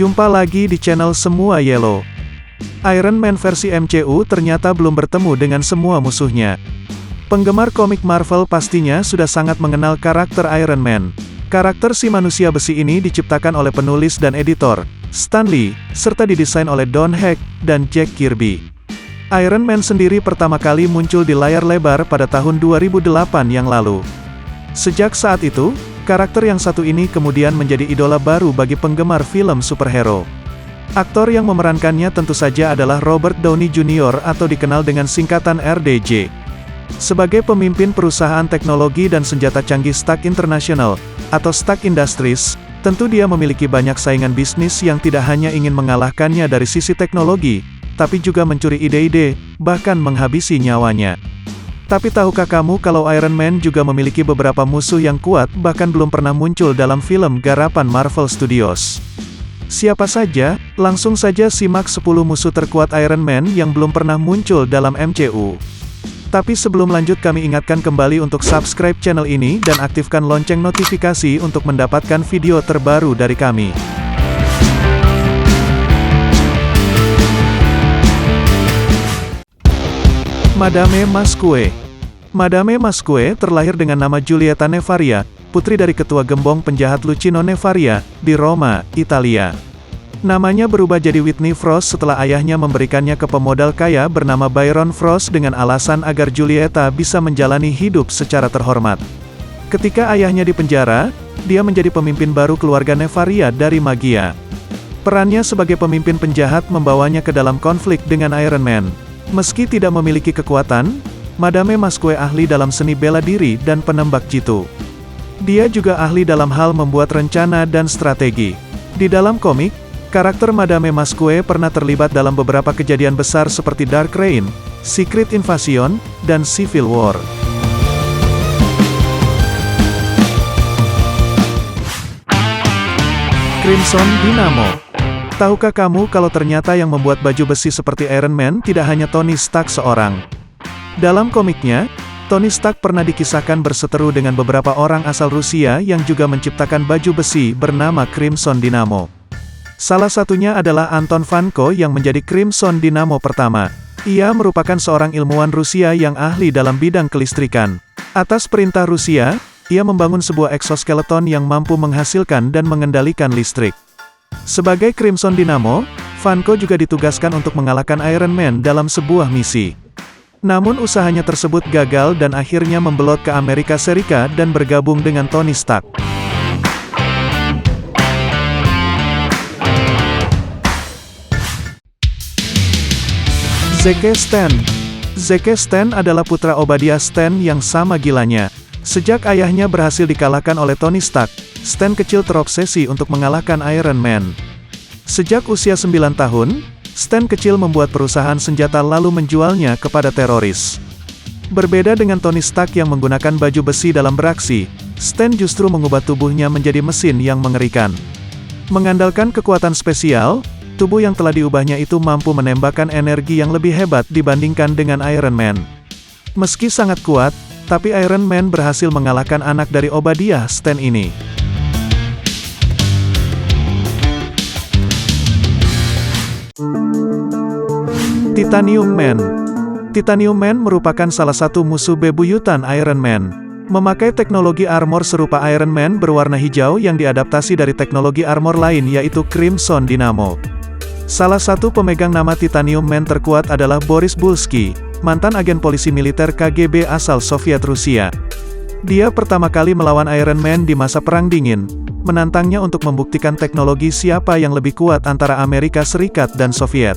Jumpa lagi di channel Semua Yellow. Iron Man versi MCU ternyata belum bertemu dengan semua musuhnya. Penggemar komik Marvel pastinya sudah sangat mengenal karakter Iron Man. Karakter si manusia besi ini diciptakan oleh penulis dan editor, Stan Lee, serta didesain oleh Don Heck dan Jack Kirby. Iron Man sendiri pertama kali muncul di layar lebar pada tahun 2008 yang lalu. Sejak saat itu, karakter yang satu ini kemudian menjadi idola baru bagi penggemar film superhero. Aktor yang memerankannya tentu saja adalah Robert Downey Jr. atau dikenal dengan singkatan RDJ. Sebagai pemimpin perusahaan teknologi dan senjata canggih Stark International, atau Stark Industries, tentu dia memiliki banyak saingan bisnis yang tidak hanya ingin mengalahkannya dari sisi teknologi, tapi juga mencuri ide-ide, bahkan menghabisi nyawanya. Tapi tahukah kamu kalau Iron Man juga memiliki beberapa musuh yang kuat bahkan belum pernah muncul dalam film garapan Marvel Studios? Siapa saja? Langsung saja simak 10 musuh terkuat Iron Man yang belum pernah muncul dalam MCU. Tapi sebelum lanjut kami ingatkan kembali untuk subscribe channel ini dan aktifkan lonceng notifikasi untuk mendapatkan video terbaru dari kami. Madame Masque. Madame Masque terlahir dengan nama Giulietta Nevaria, putri dari ketua gembong penjahat Luchino Nevaria, di Roma, Italia. Namanya berubah jadi Whitney Frost setelah ayahnya memberikannya ke pemodal kaya bernama Byron Frost dengan alasan agar Giulietta bisa menjalani hidup secara terhormat. Ketika ayahnya dipenjara, dia menjadi pemimpin baru keluarga Nevaria dari Magia. Perannya sebagai pemimpin penjahat membawanya ke dalam konflik dengan Iron Man. Meski tidak memiliki kekuatan, Madame Masque ahli dalam seni bela diri dan penembak jitu. Dia juga ahli dalam hal membuat rencana dan strategi. Di dalam komik, karakter Madame Masque pernah terlibat dalam beberapa kejadian besar seperti Dark Reign, Secret Invasion, dan Civil War. Crimson Dynamo. Tahukah kamu kalau ternyata yang membuat baju besi seperti Iron Man tidak hanya Tony Stark seorang? Dalam komiknya, Tony Stark pernah dikisahkan berseteru dengan beberapa orang asal Rusia yang juga menciptakan baju besi bernama Crimson Dynamo. Salah satunya adalah Anton Vanko yang menjadi Crimson Dynamo pertama. Ia merupakan seorang ilmuwan Rusia yang ahli dalam bidang kelistrikan. Atas perintah Rusia, ia membangun sebuah eksoskeleton yang mampu menghasilkan dan mengendalikan listrik. Sebagai Crimson Dynamo, Vanko juga ditugaskan untuk mengalahkan Iron Man dalam sebuah misi. Namun usahanya tersebut gagal dan akhirnya membelot ke Amerika Serikat dan bergabung dengan Tony Stark. Zeke Stan. Zeke Stan adalah putra Obadiah Stan yang sama gilanya. Sejak ayahnya berhasil dikalahkan oleh Tony Stark, Stan kecil terobsesi untuk mengalahkan Iron Man. Sejak usia 9 tahun, Stan kecil membuat perusahaan senjata lalu menjualnya kepada teroris. Berbeda dengan Tony Stark yang menggunakan baju besi dalam beraksi, Stan justru mengubah tubuhnya menjadi mesin yang mengerikan. Mengandalkan kekuatan spesial, tubuh yang telah diubahnya itu mampu menembakkan energi yang lebih hebat dibandingkan dengan Iron Man. Meski sangat kuat, tapi Iron Man berhasil mengalahkan anak dari Obadiah Stan ini. Titanium Man. Titanium Man merupakan salah satu musuh bebuyutan Iron Man. Memakai teknologi armor serupa Iron Man berwarna hijau yang diadaptasi dari teknologi armor lain yaitu Crimson Dynamo. Salah satu pemegang nama Titanium Man terkuat adalah Boris Bulski, mantan agen polisi militer KGB asal Soviet Rusia. Dia pertama kali melawan Iron Man di masa Perang Dingin, menantangnya untuk membuktikan teknologi siapa yang lebih kuat antara Amerika Serikat dan Soviet.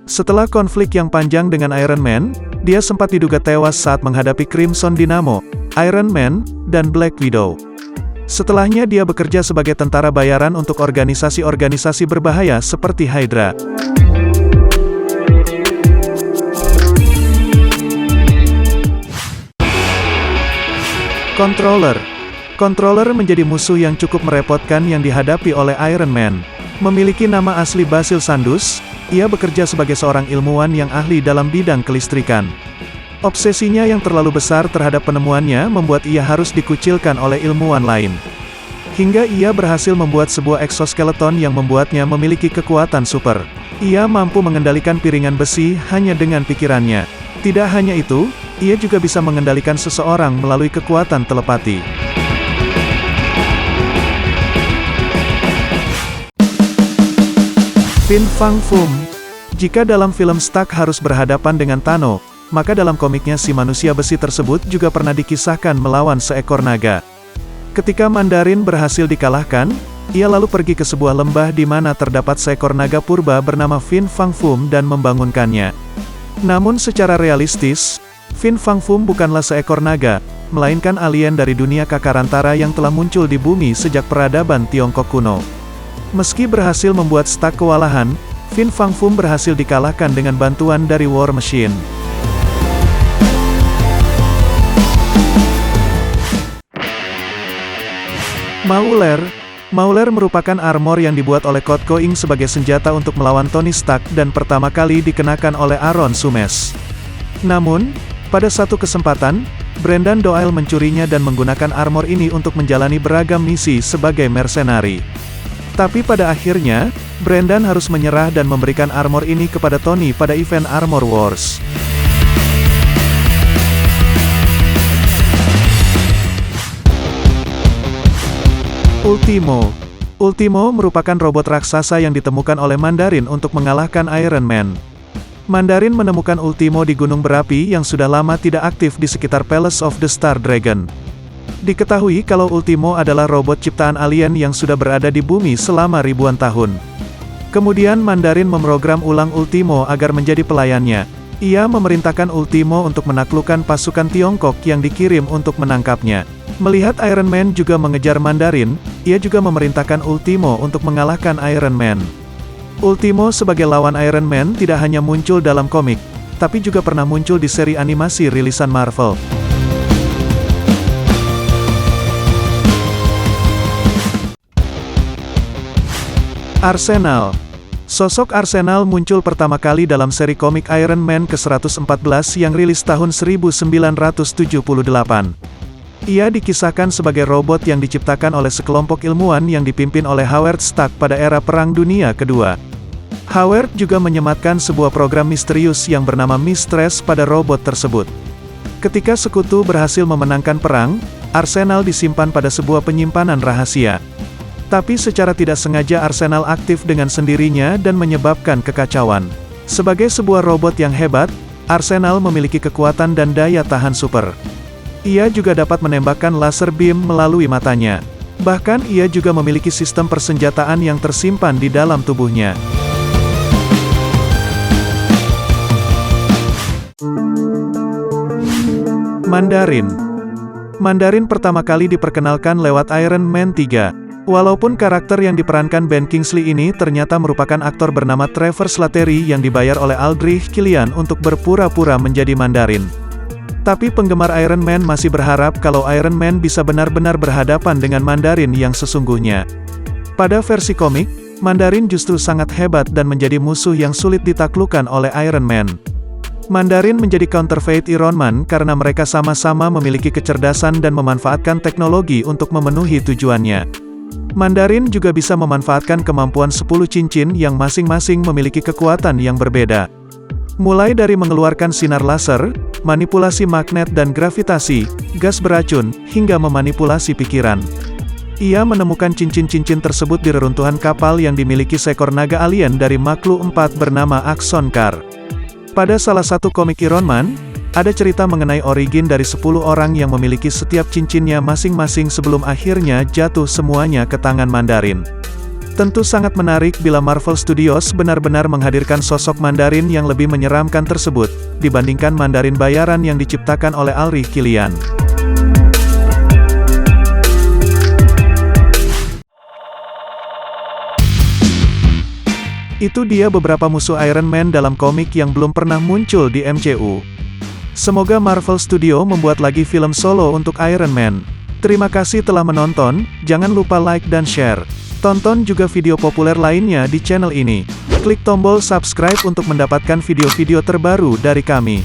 Setelah konflik yang panjang dengan Iron Man, dia sempat diduga tewas saat menghadapi Crimson Dynamo, Iron Man, dan Black Widow. Setelahnya dia bekerja sebagai tentara bayaran untuk organisasi-organisasi berbahaya seperti Hydra. Controller. Controller menjadi musuh yang cukup merepotkan yang dihadapi oleh Iron Man. Memiliki nama asli Basil Sandus, ia bekerja sebagai seorang ilmuwan yang ahli dalam bidang kelistrikan. Obsesinya yang terlalu besar terhadap penemuannya membuat ia harus dikucilkan oleh ilmuwan lain. Hingga ia berhasil membuat sebuah exoskeleton yang membuatnya memiliki kekuatan super. Ia mampu mengendalikan piringan besi hanya dengan pikirannya. Tidak hanya itu, ia juga bisa mengendalikan seseorang melalui kekuatan telepati. Fin Fang Foom. Jika dalam film Stuck harus berhadapan dengan Thanos, maka dalam komiknya si manusia besi tersebut juga pernah dikisahkan melawan seekor naga. Ketika Mandarin berhasil dikalahkan, ia lalu pergi ke sebuah lembah di mana terdapat seekor naga purba bernama Fin Fang Foom dan membangunkannya. Namun secara realistis, Fin Fang Foom bukanlah seekor naga, melainkan alien dari dunia Kakarantara yang telah muncul di bumi sejak peradaban Tiongkok kuno. Meski berhasil membuat Stuck kewalahan, Fin Fang Foom berhasil dikalahkan dengan bantuan dari War Machine. Mauler merupakan armor yang dibuat oleh Kurt Coing sebagai senjata untuk melawan Tony Stark dan pertama kali dikenakan oleh Aaron Sumes. Namun, pada satu kesempatan, Brendan Doyle mencurinya dan menggunakan armor ini untuk menjalani beragam misi sebagai mercenari. Tapi pada akhirnya, Brendan harus menyerah dan memberikan armor ini kepada Tony pada event Armor Wars. Ultimo merupakan robot raksasa yang ditemukan oleh Mandarin untuk mengalahkan Iron Man. Mandarin menemukan Ultimo di gunung berapi yang sudah lama tidak aktif di sekitar Palace of the Star Dragon. Diketahui kalau Ultimo adalah robot ciptaan alien yang sudah berada di bumi selama ribuan tahun. Kemudian Mandarin memprogram ulang Ultimo agar menjadi pelayannya. Ia memerintahkan Ultimo untuk menaklukkan pasukan Tiongkok yang dikirim untuk menangkapnya. Melihat Iron Man juga mengejar Mandarin, ia juga memerintahkan Ultimo untuk mengalahkan Iron Man. Ultimo sebagai lawan Iron Man tidak hanya muncul dalam komik, tapi juga pernah muncul di seri animasi rilisan Marvel. Arsenal. Sosok Arsenal muncul pertama kali dalam seri komik Iron Man ke-114 yang rilis tahun 1978. Ia dikisahkan sebagai robot yang diciptakan oleh sekelompok ilmuwan yang dipimpin oleh Howard Stark pada era Perang Dunia Kedua. Howard juga menyematkan sebuah program misterius yang bernama Mistress pada robot tersebut. Ketika sekutu berhasil memenangkan perang, Arsenal disimpan pada sebuah penyimpanan rahasia. Tapi secara tidak sengaja Arsenal aktif dengan sendirinya dan menyebabkan kekacauan. Sebagai sebuah robot yang hebat, Arsenal memiliki kekuatan dan daya tahan super. Ia juga dapat menembakkan laser beam melalui matanya. Bahkan ia juga memiliki sistem persenjataan yang tersimpan di dalam tubuhnya. Mandarin pertama kali diperkenalkan lewat Iron Man 3. Walaupun karakter yang diperankan Ben Kingsley ini ternyata merupakan aktor bernama Trevor Slattery yang dibayar oleh Aldrich Killian untuk berpura-pura menjadi Mandarin. Tapi penggemar Iron Man masih berharap kalau Iron Man bisa benar-benar berhadapan dengan Mandarin yang sesungguhnya. Pada versi komik, Mandarin justru sangat hebat dan menjadi musuh yang sulit ditaklukkan oleh Iron Man. Mandarin menjadi counterfeit Iron Man karena mereka sama-sama memiliki kecerdasan dan memanfaatkan teknologi untuk memenuhi tujuannya. Mandarin juga bisa memanfaatkan kemampuan 10 cincin yang masing-masing memiliki kekuatan yang berbeda. Mulai dari mengeluarkan sinar laser, manipulasi magnet dan gravitasi, gas beracun, hingga memanipulasi pikiran. Ia menemukan cincin-cincin tersebut di reruntuhan kapal yang dimiliki seekor naga alien dari Makhluk 4 bernama Axonkar. Pada salah satu komik Iron Man, ada cerita mengenai origin dari 10 orang yang memiliki setiap cincinnya masing-masing sebelum akhirnya jatuh semuanya ke tangan Mandarin. Tentu sangat menarik bila Marvel Studios benar-benar menghadirkan sosok Mandarin yang lebih menyeramkan tersebut, dibandingkan Mandarin bayaran yang diciptakan oleh Aldrich Killian. Itu dia beberapa musuh Iron Man dalam komik yang belum pernah muncul di MCU. Semoga Marvel Studio membuat lagi film solo untuk Iron Man. Terima kasih telah menonton, jangan lupa like dan share. Tonton juga video populer lainnya di channel ini. Klik tombol subscribe untuk mendapatkan video-video terbaru dari kami.